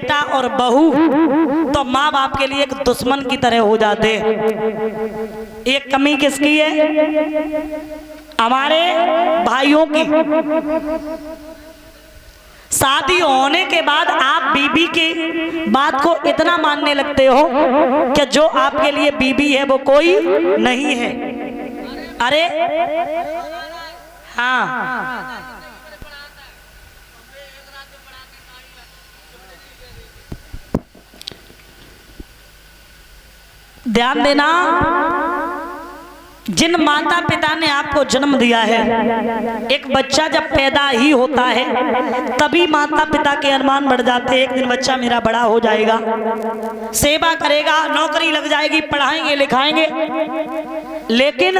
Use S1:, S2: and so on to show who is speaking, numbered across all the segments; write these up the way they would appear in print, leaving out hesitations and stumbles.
S1: बेटा और बहू तो माँ बाप के लिए एक दुश्मन की तरह हो जाते। एक कमी किसकी है? हमारे भाइयों की। शादी होने के बाद आप बीबी की बात को इतना मानने लगते हो कि जो आपके लिए बीबी है वो कोई नहीं है। अरे हाँ, ध्यान देना, जिन माता पिता ने आपको जन्म दिया है, एक बच्चा जब पैदा ही होता है तभी माता पिता के अरमान बढ़ जाते हैं। एक दिन बच्चा मेरा बड़ा हो जाएगा, सेवा करेगा, नौकरी लग जाएगी, पढ़ाएंगे लिखाएंगे। लेकिन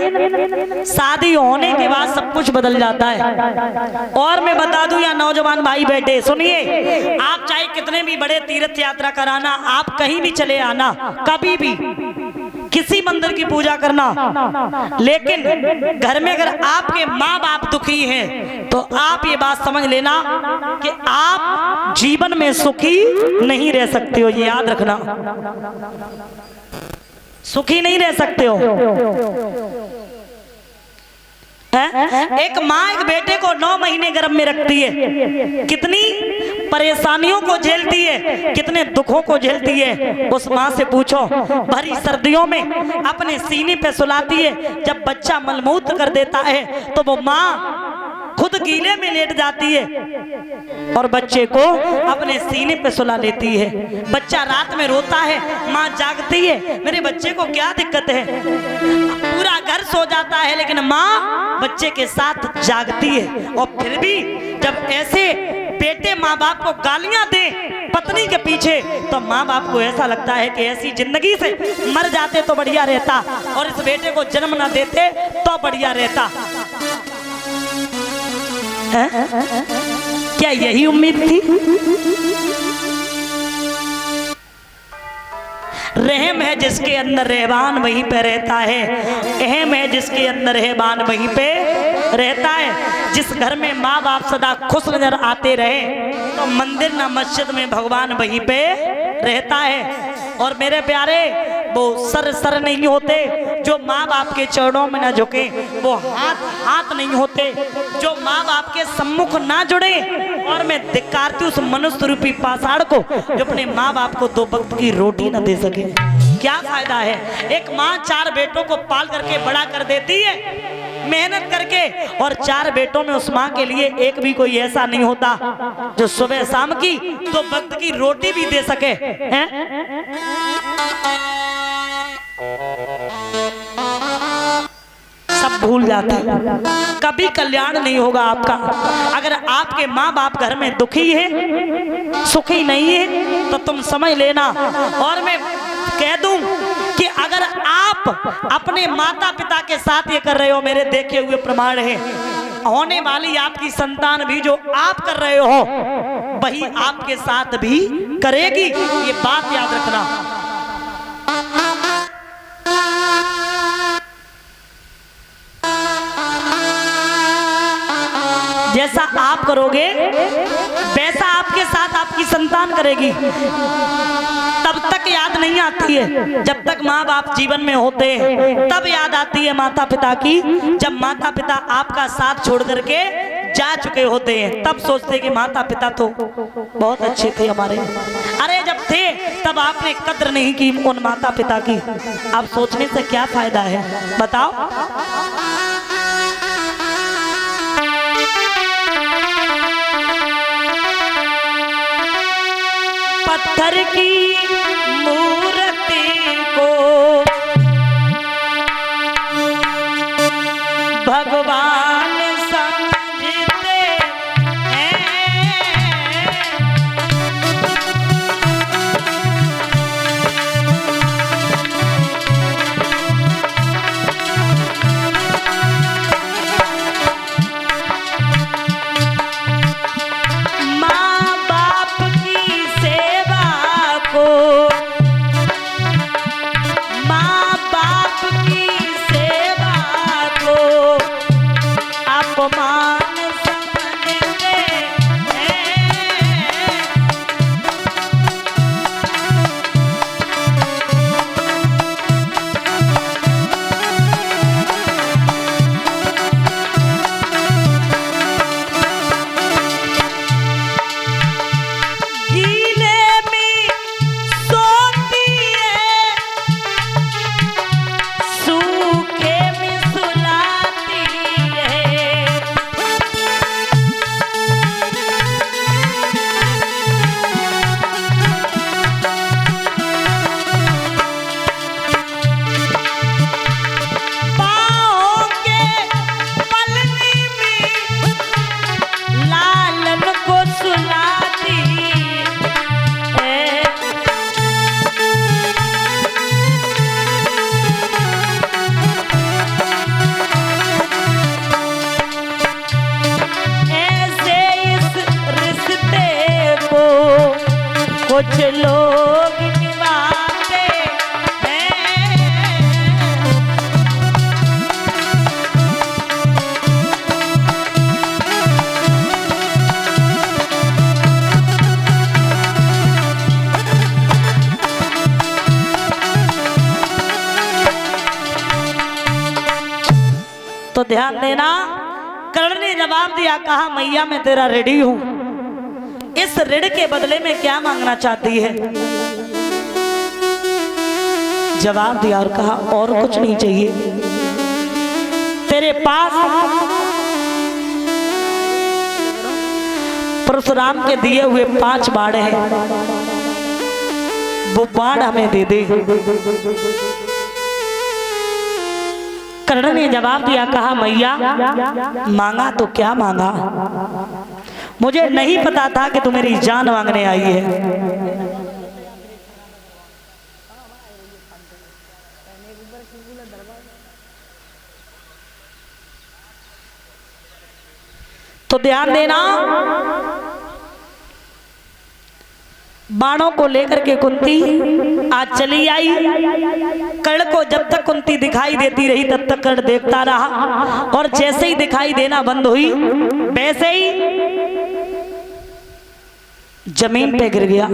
S1: शादी होने के बाद सब कुछ बदल जाता है। और मैं बता दूं, या नौजवान भाई बैठे सुनिए, आप चाहे कितने भी बड़े तीर्थ यात्रा कराना, आप कहीं भी चले आना, कभी भी किसी मंदिर की पूजा करना, लेकिन घर में अगर आपके माँ बाप दुखी हैं तो आप ये बात समझ लेना कि आप जीवन में सुखी नहीं रह सकते हो। ये याद रखना, सुखी नहीं रह सकते हो। एक माँ एक बेटे को 9 महीने गर्भ में रखती है, कितनी परेशानियों को झेलती है, कितने दुखों को झेलती है। उस माँ से पूछो, भरी सर्दियों में अपने सीने पे सुलाती है। जब बच्चा मलमूत्र कर देता है तो वो माँ खुद गीले में लेट जाती है और बच्चे को अपने सीने पे सुला लेती है। बच्चा रात में रोता है, माँ जागती है, मेरे बच्चे को क्या दिक्कत है। पूरा घर सो जाता है लेकिन माँ बच्चे के साथ जागती है। और फिर भी जब ऐसे बेटे माँ बाप को गालियां दे पत्नी के पीछे, तो माँ बाप को ऐसा लगता है कि ऐसी जिंदगी से मर जाते तो बढ़िया रहता, और इस बेटे को जन्म ना देते तो बढ़िया रहता। क्या यही उम्मीद थी? रहम है जिसके अंदर रहबान वहीं पे रहता है, अहम है जिसके अंदर रहबान वहीं पे रहता है। जिस घर में माँ बाप सदा खुश नजर आते रहे तो मंदिर ना मस्जिद में भगवान वहीं पे रहता है। और मेरे प्यारे, वो सर नहीं होते जो माँ बाप के चरणों में ना झुके, वो हाथ नहीं होते जो माँ बाप के सम्मुख ना जुड़े। और मैं धिक्कारती उस मनुष्य रूपी पाषाण को जो अपने माँ बाप को 2 वक्त की रोटी ना दे सके। क्या फायदा है? एक माँ 4 बेटों को पाल करके बड़ा कर देती है मेहनत करके, और 4 बेटों में उस माँ के लिए एक भी कोई ऐसा नहीं होता जो सुबह शाम की 2 वक्त की रोटी भी दे सके। हैं? सब भूल जाते हैं। कभी कल्याण नहीं होगा आपका अगर आपके माँ बाप घर में दुखी है, सुखी नहीं है, तो तुम समझ लेना। और मैं कह दूं कि अगर आप अपने माता पिता के साथ ये कर रहे हो, मेरे देखे हुए प्रमाण है, होने वाली आपकी संतान भी जो आप कर रहे हो वही आपके साथ भी करेगी। ये बात याद रखना। जैसा आप करोगे वैसा आपके साथ आपकी संतान करेगी। तब तक याद नहीं आती है जब तक माँ बाप जीवन में होते हैं, तब याद आती है माता पिता की जब माता पिता आपका साथ छोड़ करके जा चुके होते हैं। तब सोचते कि माता पिता तो बहुत अच्छे थे हमारे। अरे जब थे तब आपने कद्र नहीं की उन माता पिता की। अब सोचने से क्या फायदा है, बताओ। पत्थर की मूर्ति को भगवान समझते हैं। माँ बाप की सेवा को, माँ बाप की सेवा को कुछ लोग निभाते हैं। तो ध्यान देना, कर्ण ने जवाब दिया, कहा मैया मैं तेरा रेडी हूं, इस ऋण के बदले में क्या मांगना चाहती है? जवाब दिया और कहा और कुछ नहीं चाहिए, तेरे पास परशुराम के दिए हुए 5 बाण हैं, वो बाण हमें दे दे। कर्ण ने जवाब दिया, कहा मैया मांगा तो क्या मांगा, मुझे नहीं पता था कि तू मेरी जान मांगने आई है। तो ध्यान देना, बाणों को लेकर के कुंती आज चली आई। कर्ण को जब तक कुंती दिखाई देती रही तब तक कर्ण देखता रहा, और जैसे ही दिखाई देना बंद हुई वैसे ही जमीन पे गिर गया।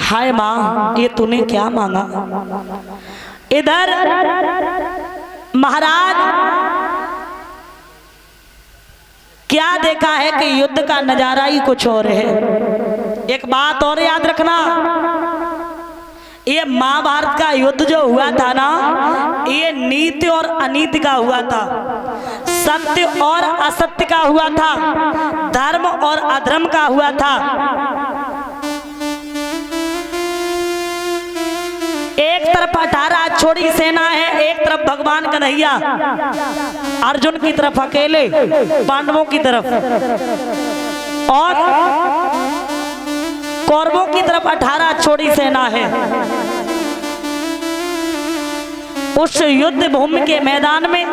S1: हाय मां, ये तूने क्या मांगा? इधर महाराज क्या देखा है कि युद्ध का नजारा ही कुछ और है। एक बात और याद रखना, ये महाभारत का युद्ध जो हुआ था ना, ये नीति और अनीति का हुआ था, सत्य और असत्य का हुआ था, धर्म और अधर्म का हुआ था। एक तरफ 18 छोड़ी सेना है, एक तरफ भगवान कन्हैया अर्जुन की तरफ अकेले, पांडवों की तरफ, और कौरवों की तरफ 18 छोड़ी सेना है। उस युद्ध भूमि के मैदान में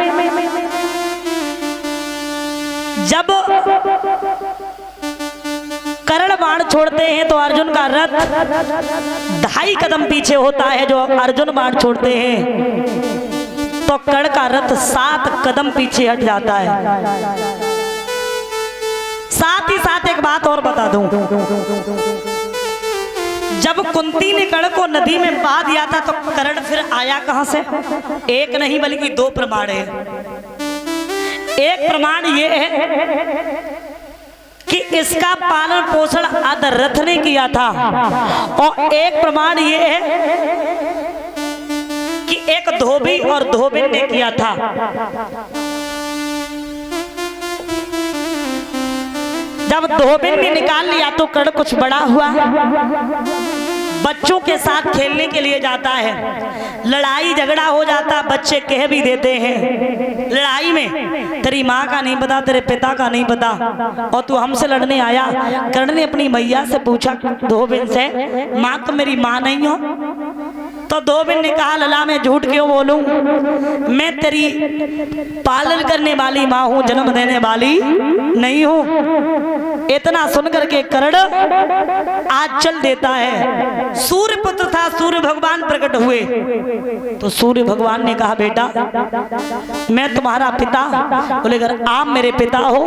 S1: जब कर्ण बाण छोड़ते हैं तो अर्जुन का रथ 2.5 कदम पीछे होता है। जो अर्जुन बाण छोड़ते हैं तो कर्ण का रथ 7 कदम पीछे हट जाता है। साथ ही साथ एक बात और बता दूं, जब कुंती ने कर्ण को नदी में बहा दिया था तो कर्ण फिर आया कहां से? एक नहीं बल्कि 2 प्रमाण है। एक प्रमाण ये है कि इसका पालन पोषण अदरथ ने किया था, और एक प्रमाण ये है कि एक धोबी और धोबिन ने किया था। जब धोबिन ने निकाल लिया तो कर्ण कुछ बड़ा हुआ, बच्चों के साथ खेलने के लिए जाता है, लड़ाई झगड़ा हो जाता, बच्चे कह भी देते हैं लड़ाई में तेरी माँ का नहीं पता, तेरे पिता का नहीं पता, और तू हमसे लड़ने आया। कर्ण ने अपनी मैया से पूछा धोबिन से, माँ तुम मेरी माँ नहीं हो? तो धोबिन ने कहा लला मैं झूठ क्यों बोलूं, मैं तेरी पालन करने वाली माँ हूँ, जन्म देने वाली नहीं हूँ। इतना सुनकर के कर्ण आज चल देता है। सूर्य पुत्र था, सूर्य भगवान प्रकट हुए तो सूर्य भगवान ने कहा बेटा मैं तुम्हारा पिता। बोले अगर आप मेरे पिता हो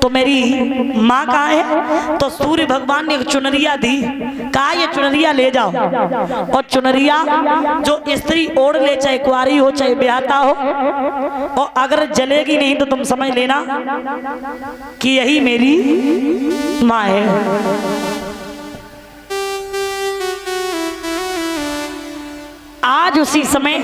S1: तो मेरी माँ कहाँ है? तो सूर्य भगवान ने एक चुनरिया दी, कहा ये चुनरिया ले जाओ, और चुनरिया जो स्त्री ओढ़ ले, चाहे कुंवारी हो चाहे ब्याहता हो, और अगर जलेगी नहीं तो तुम समझ लेना कि यही मेरी माँ है। आज उसी समय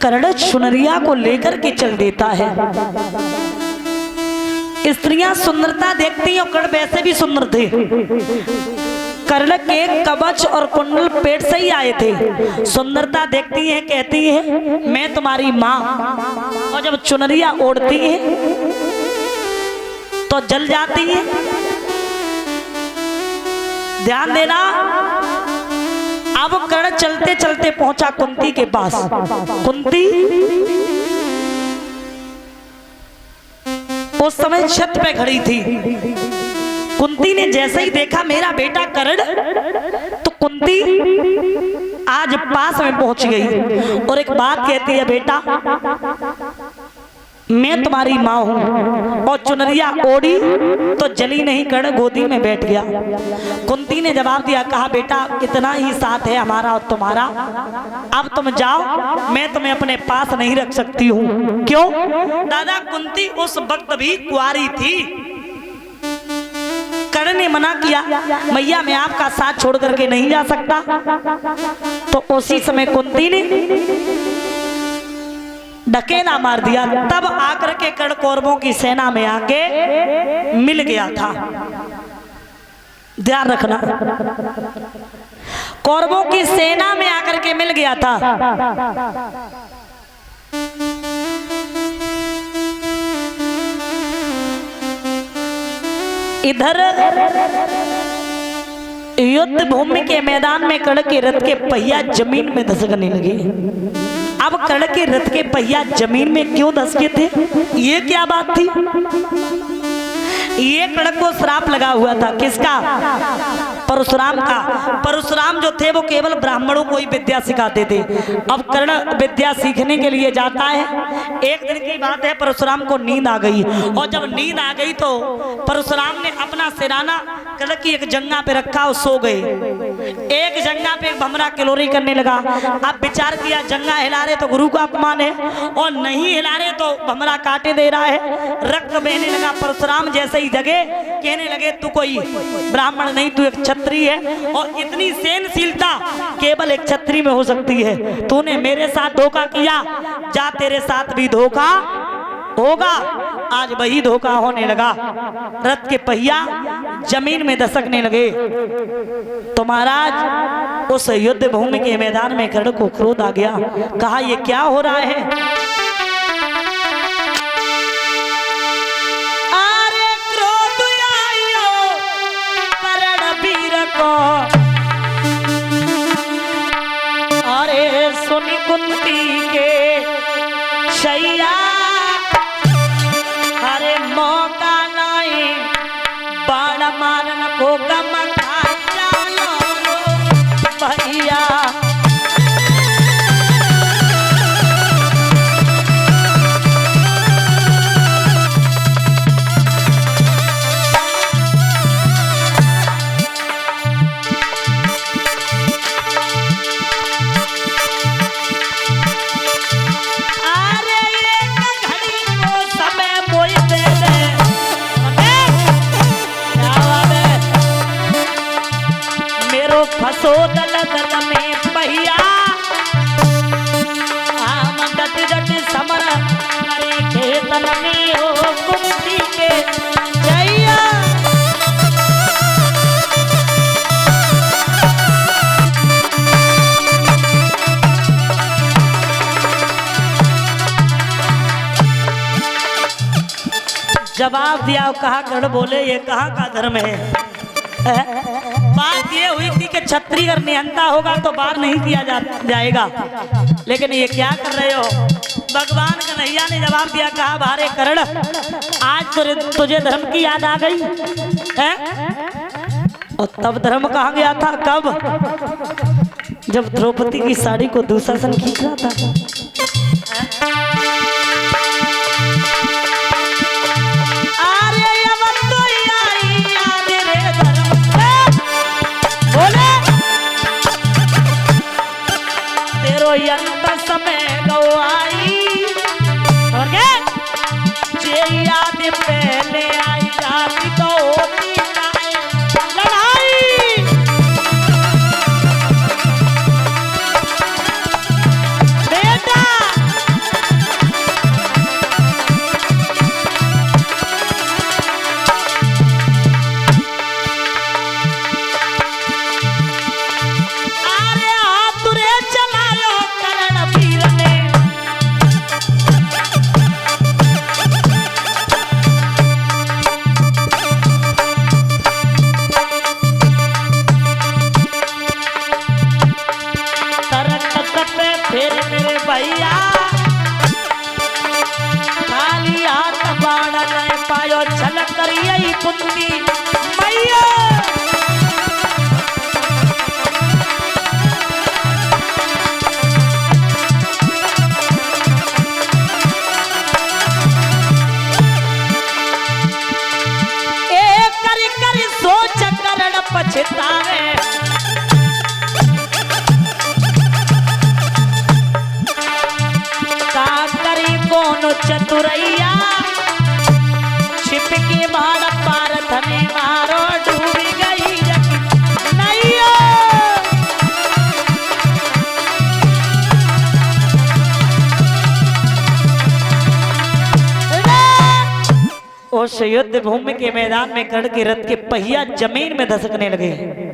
S1: कर्ण चुनरिया को लेकर के चल देता है। स्त्रियां सुंदरता देखती हैं और कर्ण वैसे भी सुंदर थे। कर्ण के कवच और कुंडल पेट से ही आए थे। सुंदरता देखती हैं, कहती है मैं तुम्हारी माँ, और जब चुनरिया ओढ़ती है तो जल जाती है। ध्यान देना, अब कर्ण चलते चलते पहुंचा कुंती के पास। कुंती उस समय छत पे खड़ी थी। कुंती ने जैसे ही देखा मेरा बेटा कर्ण, तो कुंती आज पास में पहुंच गई और एक बात कहती है, बेटा मैं तुम्हारी माँ हूं। और चुनरिया ओढ़ी तो जली नहीं, कर्ण गोदी में बैठ गया। कुंती ने जवाब दिया, कहा बेटा इतना ही साथ है हमारा और तुम्हारा, अब तुम जाओ, मैं तुम्हें अपने पास नहीं रख सकती हूँ। क्यों? दादा कुंती उस वक्त भी कुंवारी थी। कर्ण ने मना किया, मैया मैं आपका साथ छोड़ करके नहीं जा सकता। तो उसी समय कुंती ने ढकेला मार दिया। तब आकर के कर्ण कौरवों की सेना में आके मिल गया था। ध्यान रखना, कौरवों की सेना में आकर के मिल गया था। इधर युद्ध भूमि के मैदान में कर्ण के रथ के पहिया जमीन में धसकने लगे। अब कर्ण के रथ के पहिया जमीन में क्यों धसके थे? ये क्या बात थी? ये कर्ण को श्राप लगा हुआ था। किसका? परशुराम का। परशुराम जो थे वो केवल ब्राह्मणों को ही विद्या सिखाते थे। अब कर्ण विद्या सीखने के लिए जाता है। एक दिन की बात है, परशुराम को नींद आ गई और जब नींद आ गई तो परशुराम ने अपना सिराना कर्ण की एक जंगा पे रखा और सो गए। एक जंगा पे भमरा किलोरी करने लगा। अब विचार किया, जंगा हिला रहे तो गुरु का अपमान है और नहीं हिला रहे तो भमरा काटे दे रहा है। रक्त बहने लगा। परशुराम जैसे ही जगह कहने लगे, तू कोई ब्राह्मण नहीं, तू एक क्षत्रिय है और इतनी सहनशीलता केवल एक क्षत्रिय में हो सकती है। तूने मेरे साथ धोखा किया, जा तेरे साथ भी धोखा होगा। आज वही धोखा होने लगा। रथ के पहिया जमीन में दसकने लगे। तो महाराज उस युद्ध भूमि के मैदान में कर्ण को क्रोध आ गया। कहा ये क्या हो रहा है? अरे सुनी कुंती के शैया, अरे मौका नहीं बाण मारन को गम खा जानो भैया। फसो दल दल में पहिया, आम डट डट समर करे खेतन में हो कुंती के जैया। जवाब दिया, कहा कर्ण बोले ये कहाँ का धर्म है? बात ये हुई थी कि क्षत्रिय अगर निहंता होगा तो बार नहीं किया जाएगा, लेकिन ये क्या कर रहे हो? भगवान कन्हैया ने जवाब दिया, कहा भारे कर्ण आज तुझे धर्म की याद आ गई है? और तब धर्म कहाँ गया था? कब? जब द्रौपदी की साड़ी को दुशासन खींच रहा था। समय गवाई और जे याद पहले आई रात तो होती लड़ाई। बेटा करिए कुंती मैया। सोच करण पछतावे का करी कौन चतुरैया छिप के बाढ़ पार धने मारो डूबी गई नैया। उस युद्ध भूमि के मैदान में कर्ण के रथ के पहिया जमीन में धसकने लगे।